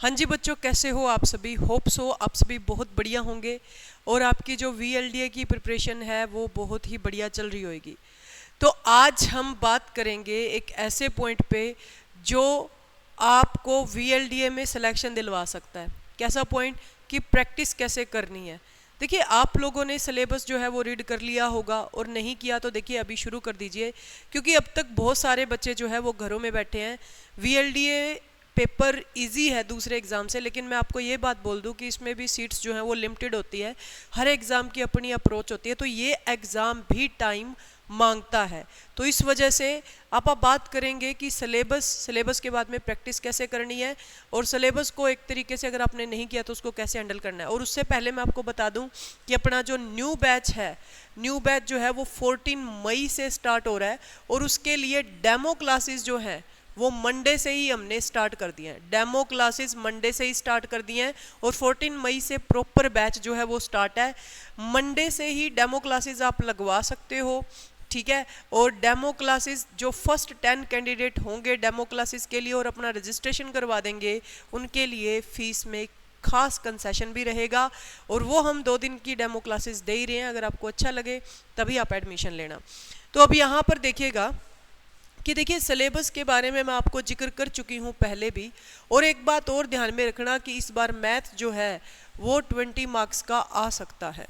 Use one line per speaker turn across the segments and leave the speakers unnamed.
हाँ जी बच्चों, कैसे हो आप सभी? होप सो आप सभी बहुत बढ़िया होंगे और आपकी जो VLDA की प्रिपरेशन है वो बहुत ही बढ़िया चल रही होगी। तो आज हम बात करेंगे एक ऐसे पॉइंट पे जो आपको VLDA में सिलेक्शन दिलवा सकता है। कैसा पॉइंट? कि प्रैक्टिस कैसे करनी है। देखिए, आप लोगों ने सिलेबस जो है वो रीड कर लिया होगा और नहीं किया तो देखिए अभी शुरू कर दीजिए, क्योंकि अब तक बहुत सारे बच्चे जो है वो घरों में बैठे हैं। VLDA पेपर इजी है दूसरे एग्ज़ाम से, लेकिन मैं आपको ये बात बोल दूं कि इसमें भी सीट्स जो हैं वो लिमिटेड होती है। हर एग्ज़ाम की अपनी अप्रोच होती है, तो ये एग्ज़ाम भी टाइम मांगता है। तो इस वजह से आप बात करेंगे कि सिलेबस के बाद में प्रैक्टिस कैसे करनी है और सिलेबस को एक तरीके से अगर आपने नहीं किया तो उसको कैसे हैंडल करना है। और उससे पहले मैं आपको बता दूं कि अपना जो न्यू बैच जो है वो 14 मई से स्टार्ट हो रहा है और उसके लिए डेमो क्लासेस जो हैं वो मंडे से ही हमने स्टार्ट कर दिए हैं। डेमो क्लासेस मंडे से ही स्टार्ट कर दिए हैं और 14 मई से प्रॉपर बैच जो है वो स्टार्ट है। मंडे से ही डेमो क्लासेस आप लगवा सकते हो, ठीक है। और डेमो क्लासेस जो फर्स्ट 10 कैंडिडेट होंगे डेमो क्लासेस के लिए और अपना रजिस्ट्रेशन करवा देंगे, उनके लिए फीस में खास कंसेशन भी रहेगा और वो हम 2 दिन की डेमो क्लासेस दे ही रहे हैं। अगर आपको अच्छा लगे तभी आप एडमिशन लेना। तो अब यहाँ पर देखिएगा कि देखिए सिलेबस के बारे में मैं आपको जिक्र कर चुकी हूँ पहले भी। और एक बात और ध्यान में रखना कि इस बार मैथ जो है वो 20 मार्क्स का आ सकता है।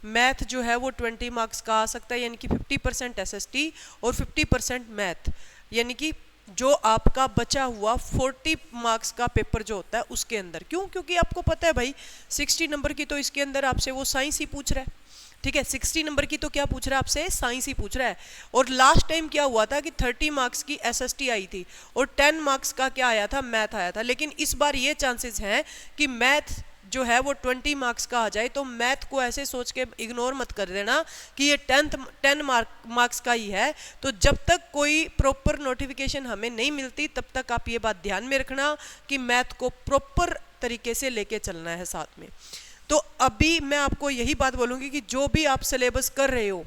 मैथ जो है वो 20 मार्क्स का आ सकता है, यानी कि 50% SST और 50% मैथ, यानी कि जो आपका बचा हुआ 40 मार्क्स का पेपर जो होता है उसके अंदर। क्यों? क्योंकि आपको पता है भाई 60 नंबर की तो इसके अंदर आपसे वो साइंस ही पूछ रहा है, ठीक है। 60 नंबर की तो क्या पूछ रहा है आपसे? साइंस ही पूछ रहा है। और लास्ट टाइम क्या हुआ था कि 30 मार्क्स की SST आई थी और 10 मार्क्स का क्या आया था? मैथ आया था। लेकिन इस बार ये चांसेस हैं कि मैथ जो है वो 20 मार्क्स का आ जाए। तो मैथ को ऐसे सोच के इग्नोर मत कर देना कि ये 10 मार्क्स का ही है। तो जब तक कोई प्रॉपर नोटिफिकेशन हमें नहीं मिलती तब तक आप ये बात ध्यान में रखना कि मैथ को प्रॉपर तरीके से लेके चलना है साथ में। तो अभी मैं आपको यही बात बोलूँगी कि जो भी आप सिलेबस कर रहे हो,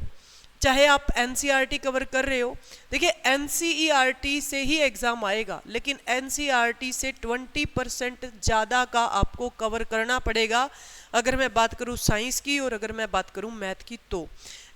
चाहे आप NCERT कवर कर रहे हो, देखिए NCERT से ही एग्ज़ाम आएगा, लेकिन NCERT से 20% ज़्यादा का आपको कवर करना पड़ेगा। अगर मैं बात करूँ साइंस की और अगर मैं बात करूँ मैथ की, तो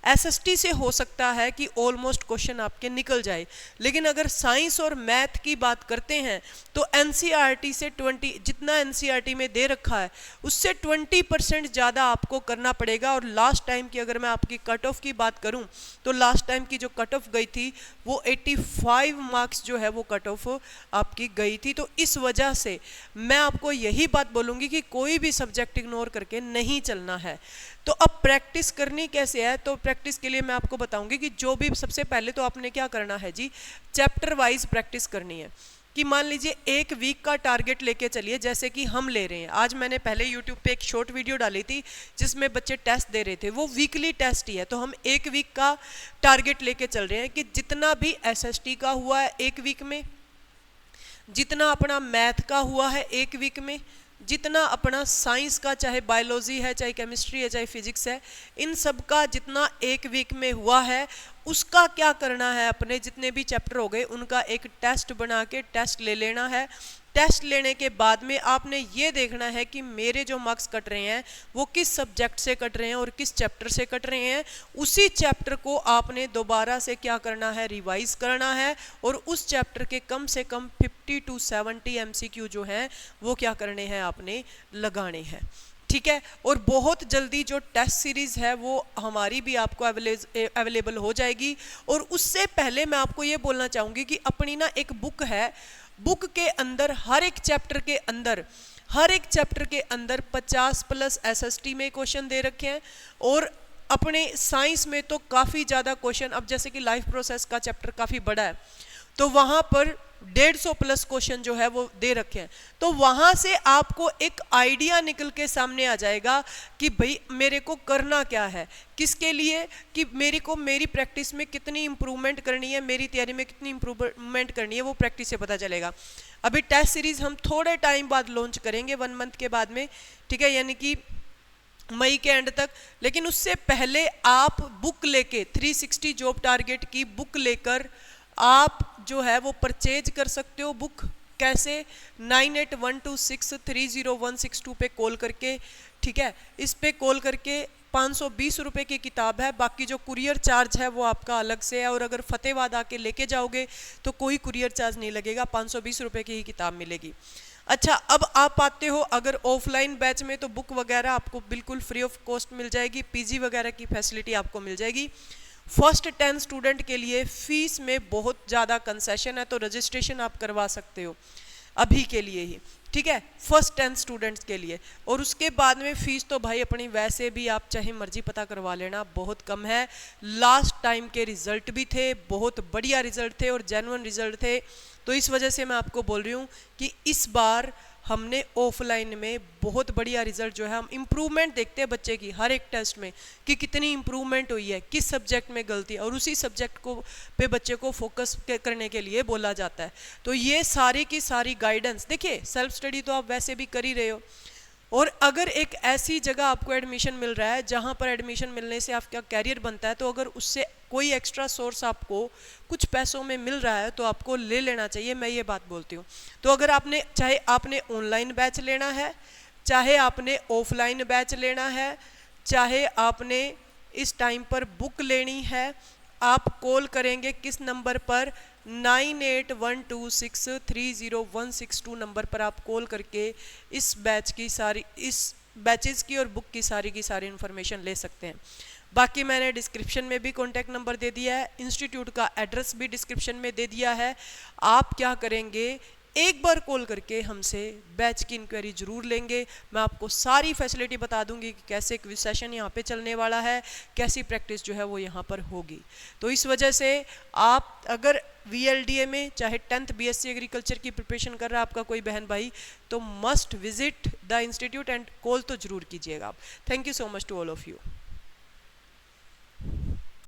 SST से हो सकता है कि ऑलमोस्ट क्वेश्चन आपके निकल जाए। लेकिन अगर साइंस और मैथ की बात करते हैं तो NCERT से 20, जितना NCERT में दे रखा है उससे 20% ज़्यादा आपको करना पड़ेगा। और लास्ट टाइम की अगर मैं आपकी कट ऑफ की बात करूं तो लास्ट टाइम की जो कट ऑफ गई थी वो 85 मार्क्स जो है वो कट ऑफ आपकी गई थी। तो इस वजह से मैं आपको यही बात बोलूँगी कि कोई भी सब्जेक्ट इग्नोर करके नहीं चलना है। तो अब प्रैक्टिस करनी कैसे है? तो प्रैक्टिस के लिए मैं आपको बताऊंगी कि जो भी सबसे पहले तो आपने क्या करना है जी, चैप्टर वाइज प्रैक्टिस करनी है। कि मान लीजिए 1 वीक का टारगेट लेके चलिए, जैसे कि हम ले रहे हैं। आज मैंने पहले YouTube पे एक शॉर्ट वीडियो डाली थी जिसमें बच्चे टेस्ट दे रहे थे, वो वीकली टेस्ट ही है। तो हम 1 वीक का टारगेट लेके चल रहे हैं कि जितना भी SST का हुआ है 1 वीक में, जितना अपना मैथ का हुआ है 1 वीक में, जितना अपना साइंस का, चाहे बायोलॉजी है, चाहे केमिस्ट्री है, चाहे फिजिक्स है, इन सब का जितना 1 वीक में हुआ है उसका क्या करना है, अपने जितने भी चैप्टर हो गए उनका एक टेस्ट बना के टेस्ट ले लेना है। टेस्ट लेने के बाद में आपने ये देखना है कि मेरे जो मार्क्स कट रहे हैं वो किस सब्जेक्ट से कट रहे हैं और किस चैप्टर से कट रहे हैं। उसी चैप्टर को आपने दोबारा से क्या करना है? रिवाइज करना है और उस चैप्टर के कम से कम 50 to 70 MCQ जो हैं वो क्या करने हैं? आपने लगाने हैं, ठीक है। और बहुत जल्दी जो टेस्ट सीरीज है वो हमारी भी आपको अवेलेबल हो जाएगी। और उससे पहले मैं आपको ये बोलना चाहूँगी कि अपनी ना एक बुक है, बुक के अंदर हर एक चैप्टर के अंदर 50+ SST में क्वेश्चन दे रखे हैं। और अपने साइंस में तो काफ़ी ज़्यादा क्वेश्चन, अब जैसे कि लाइफ प्रोसेस का चैप्टर काफ़ी बड़ा है तो वहाँ पर 150+ क्वेश्चन जो है वो दे रखे हैं। तो वहाँ से आपको एक आइडिया निकल के सामने आ जाएगा कि भाई मेरे को करना क्या है, किसके लिए, कि मेरी प्रैक्टिस में कितनी इंप्रूवमेंट करनी है, मेरी तैयारी में कितनी इंप्रूवमेंट करनी है, वो प्रैक्टिस से पता चलेगा। अभी टेस्ट सीरीज हम थोड़े टाइम बाद लॉन्च करेंगे, 1 मंथ के बाद में, ठीक है, यानी कि मई के एंड तक। लेकिन उससे पहले आप बुक लेके 360 जॉब टारगेट की बुक लेकर आप जो है वो परचेज कर सकते हो बुक, कैसे? 9812630162 पे कॉल करके, ठीक है, इस पे कॉल करके 520 रुपये की किताब है, बाकी जो कुरियर चार्ज है वो आपका अलग से है, और अगर फतेहाबाद आके लेके जाओगे तो कोई कुरियर चार्ज नहीं लगेगा, 520 रुपये की ही किताब मिलेगी। अच्छा, अब आप आते हो अगर ऑफलाइन बैच में, तो बुक वगैरह आपको बिल्कुल फ्री ऑफ कॉस्ट मिल जाएगी, पीजी वगैरह की फैसिलिटी आपको मिल जाएगी। फर्स्ट 10 स्टूडेंट के लिए फीस में बहुत ज़्यादा कंसेशन है, तो रजिस्ट्रेशन आप करवा सकते हो अभी के लिए ही, ठीक है, फर्स्ट 10 स्टूडेंट्स के लिए। और उसके बाद में फीस तो भाई अपनी वैसे भी आप चाहे मर्जी पता करवा लेना, बहुत कम है। लास्ट टाइम के रिजल्ट भी थे, बहुत बढ़िया रिजल्ट थे और जेन्युइन रिजल्ट थे, तो इस वजह से मैं आपको बोल रही हूँ कि इस बार हमने ऑफलाइन में बहुत बढ़िया रिजल्ट जो है, हम इम्प्रूवमेंट देखते हैं बच्चे की हर एक टेस्ट में कि कितनी इम्प्रूवमेंट हुई है, किस सब्जेक्ट में गलती है, और उसी सब्जेक्ट को पे बच्चे को फोकस करने के लिए बोला जाता है। तो ये सारी की सारी गाइडेंस, देखिए सेल्फ स्टडी तो आप वैसे भी कर ही रहे हो, और अगर एक ऐसी जगह आपको एडमिशन मिल रहा है जहाँ पर एडमिशन मिलने से आपका कैरियर बनता है, तो अगर उससे कोई एक्स्ट्रा सोर्स आपको कुछ पैसों में मिल रहा है तो आपको ले लेना चाहिए, मैं ये बात बोलती हूँ। तो अगर आपने, चाहे आपने ऑनलाइन बैच लेना है, चाहे आपने ऑफलाइन बैच लेना है, चाहे आपने इस टाइम पर बुक लेनी है, आप कॉल करेंगे किस नंबर पर? 9812630162 नंबर पर आप कॉल करके इस बैच की सारी, इस बैचेस की और बुक की सारी इन्फॉर्मेशन ले सकते हैं। बाकी मैंने डिस्क्रिप्शन में भी कॉन्टैक्ट नंबर दे दिया है, इंस्टीट्यूट का एड्रेस भी डिस्क्रिप्शन में दे दिया है। आप क्या करेंगे, एक बार कॉल करके हमसे बैच की इंक्वायरी जरूर लेंगे, मैं आपको सारी फैसिलिटी बता दूंगी कि कैसे क्विज सेशन यहाँ पे चलने वाला है, कैसी प्रैक्टिस जो है वो यहाँ पर होगी। तो इस वजह से आप अगर VLDA में चाहे 10th BSc एग्रीकल्चर की प्रिपरेशन कर रहा है आपका कोई बहन भाई, तो must visit the institute and call तो जरूर कीजिएगा आप। Thank you so much to all of you.